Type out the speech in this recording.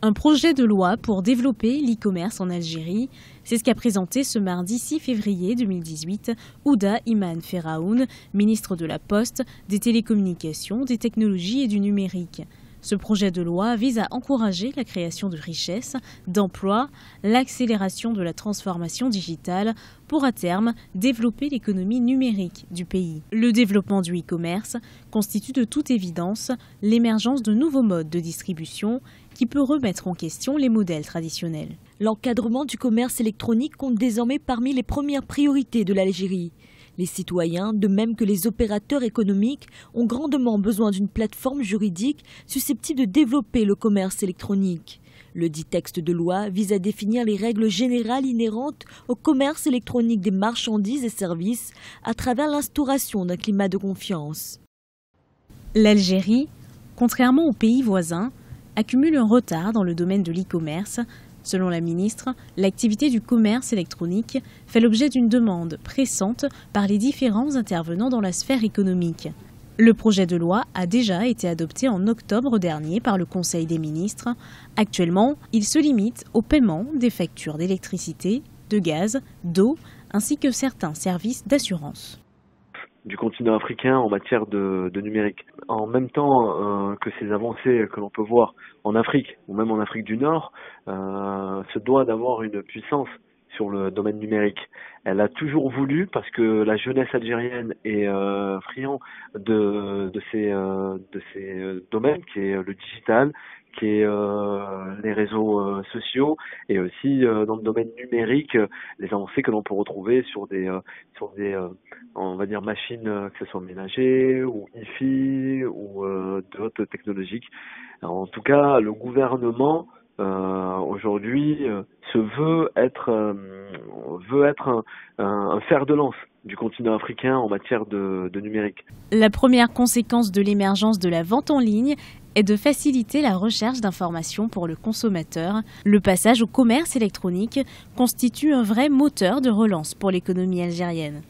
Un projet de loi pour développer l'e-commerce en Algérie, c'est ce qu'a présenté ce mardi 6 février 2018 Ouda Iman Ferraoun, ministre de la Poste, des Télécommunications, des Technologies et du Numérique. Ce projet de loi vise à encourager la création de richesses, d'emplois, l'accélération de la transformation digitale pour à terme développer l'économie numérique du pays. Le développement du e-commerce constitue de toute évidence l'émergence de nouveaux modes de distribution qui peut remettre en question les modèles traditionnels. L'encadrement du commerce électronique compte désormais parmi les premières priorités de l'Algérie. Les citoyens, de même que les opérateurs économiques, ont grandement besoin d'une plateforme juridique susceptible de développer le commerce électronique. Le dit texte de loi vise à définir les règles générales inhérentes au commerce électronique des marchandises et services à travers l'instauration d'un climat de confiance. L'Algérie, contrairement aux pays voisins, accumule un retard dans le domaine de l'e-commerce. Selon la ministre, l'activité du commerce électronique fait l'objet d'une demande pressante par les différents intervenants dans la sphère économique. Le projet de loi a déjà été adopté en octobre dernier par le Conseil des ministres. Actuellement, il se limite au paiement des factures d'électricité, de gaz, d'eau, ainsi que certains services d'assurance. Du continent africain en matière de numérique. En même temps que ces avancées que l'on peut voir en Afrique ou même en Afrique du Nord, se doit d'avoir une puissance sur le domaine numérique. Elle a toujours voulu, parce que la jeunesse algérienne est friand de ces domaines, qui est le digital, qui est les réseaux sociaux, et aussi dans le domaine numérique, les avancées que l'on peut retrouver sur des on va dire machines, que ce soit ménagères ou hi-fi ou d'autres technologiques. Alors, en tout cas, le gouvernement aujourd'hui se veut être un fer de lance du continent africain en matière de numérique. La première conséquence de l'émergence de la vente en ligne est de faciliter la recherche d'informations pour le consommateur. Le passage au commerce électronique constitue un vrai moteur de relance pour l'économie algérienne.